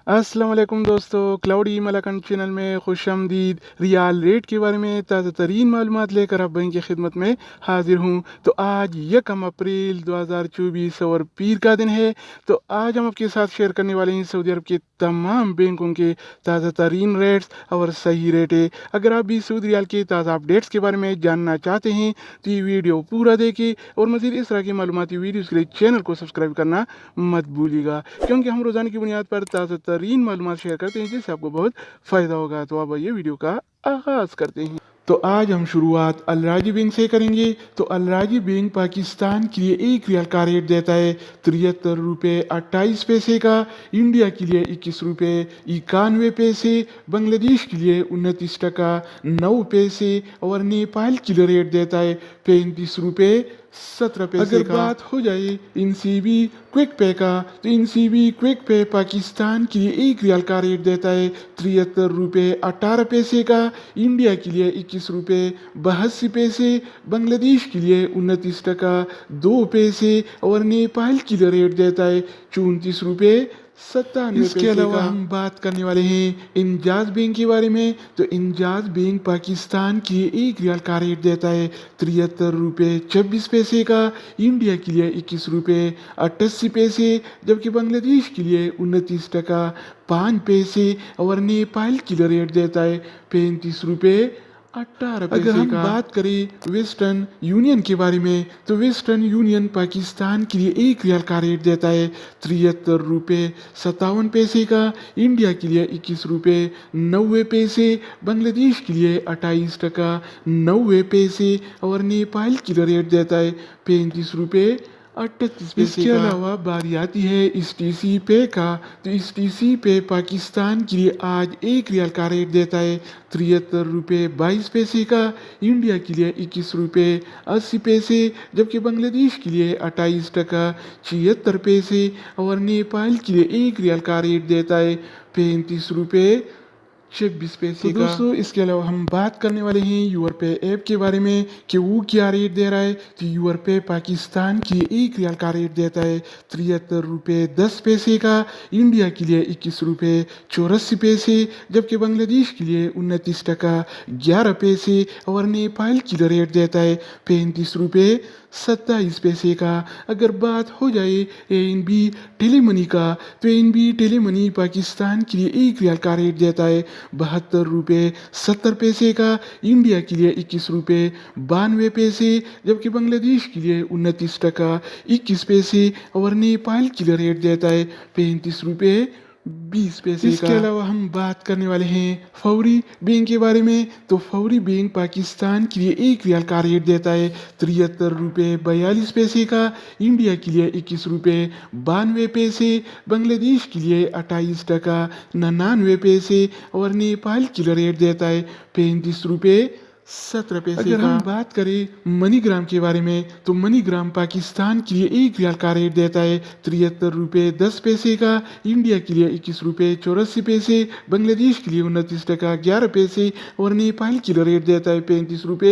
अस्सलाम वालेकुम दोस्तों, क्लाउडी मलाकंड चैनल में खुशामदीद। रियाल रेट के बारे में ताज़ा तरीन मालूमात लेकर आप बैंक की खिदमत में हाजिर हूँ। तो आज 1 अप्रैल 2024 और पीर का दिन है। तो आज हम आपके साथ शेयर करने वाले हैं सऊदी अरब के तमाम बैंकों के ताज़ा तरीन रेट्स और सही रेट है। अगर आप भी सऊदी रियाल के ताज़ा अपडेट्स के बारे में जानना चाहते हैं तो ये वीडियो पूरा देखें और मज़ीद इस तरह की मालूमाती वीडियोज़ के लिए चैनल को सब्सक्राइब करना मत भूलिएगा, क्योंकि हम रोज़ाना की बुनियाद पर ताज़ा तरीन मालूमात शेयर करते हैं जिससे आपको बहुत फ़ायदा होगा। तो अब ये वीडियो का आगाज़ करते हैं। तो आज हम शुरुआत अल राजी बैंक से करेंगे। तो अल राजी बैंक पाकिस्तान के लिए 1 रियाल का रेट देता है 73 रुपये 28 पैसे का, इंडिया के लिए 21 रुपये 91 पैसे, बांग्लादेश के लिए 29 टका 9 पैसे और नेपाल के लिए रेट देता है 35 रुपये 17 पैसे अगर बात हो जाए इनसीबी क्विक पे का, तो इनसीबी क्विक पे पाकिस्तान के लिए 1 रियाल का रेट देता है 73 रुपये 18 पैसे का, इंडिया के लिए 21 रुपये 82 पैसे, बांग्लादेश के लिए 29 टका 2 पैसे और नेपाल के लिए रेट देता है 34 रुपये 97 पैसे। इसके अलावा हम बात करने वाले हैं इंजाज बैंक के बारे में। तो इंजाज बैंक पाकिस्तान के लिए 1 रियाल का रेट देता है 73 रुपये 26 पैसे का, इंडिया के लिए 21 रुपये 88 पैसे, जबकि बांग्लादेश के लिए 29 टका 5 पैसे और नेपाल के लिए रेट देता है 35 रुपये 18 पैसे। अगर हम बात करें वेस्टर्न यूनियन के बारे में, तो वेस्टर्न यूनियन पाकिस्तान के लिए 1 रियाल का रेट देता है 73 रुपये 57 पैसे का, इंडिया के लिए 21 रुपये 90 पैसे, बांग्लादेश के लिए 28 टका 90 पैसे और नेपाल के लिए रेट देता है 35 रुपये 38 पैसे। इसके अलावा बारी आती है इस टी पे का। तो इस टी पे पाकिस्तान के लिए आज 1 रियाल का रेट देता है 73 रुपये 22 पैसे का, इंडिया के लिए 21 रुपये 80 पैसे, जबकि बांग्लादेश के लिए 28 टका 76 पैसे और नेपाल के लिए 1 रियाल का रेट देता है 35 रुपये 26 पैसे का। दोस्तों इसके अलावा हम बात करने वाले हैं यूर पे ऐप के बारे में कि वो क्या रेट दे रहा है। तो यूर पे पाकिस्तान के लिए 1 रियाल का रेट देता है 73 रुपये 10 पैसे का, इंडिया के लिए 21 रुपये 84 पैसे, जबकि बांग्लादेश के लिए 29 टका 11 पैसे और नेपाल के लिए रेट देता है 35 रुपये 27 पैसे का। अगर बात हो जाए एनबी टेलीमनी का, तो एनबी टेलीमनी पाकिस्तान के लिए 1 रियाल का रेट देता है 72 रुपये 70 पैसे का, इंडिया के लिए 21 रुपये 92 पैसे, जबकि बांग्लादेश के लिए 29 टका 21 पैसे और नेपाल के लिए रेट देता है 35 रुपये 20 पैसे का। इसके अलावा हम बात करने वाले हैं फौरी बैंक के बारे में। तो फौरी बैंक पाकिस्तान के लिए 1 रियाल का रेट देता है 73 रुपये 42 पैसे का, इंडिया के लिए 21 रुपये 92 पैसे, बांग्लादेश के लिए 28 टका 99 पैसे और नेपाल के लिए रेट देता है 35 रुपये 17 पैसे। अगर हम बात करें मनीग्राम के बारे में, तो मनीग्राम पाकिस्तान के लिए 1 रियाल का रेट देता है 73 रुपये 10 पैसे का, इंडिया के लिए 21 रुपये 84 पैसे, बांग्लादेश के लिए 29 टका 11 पैसे और नेपाल के लिए रेट देता है 35 रुपये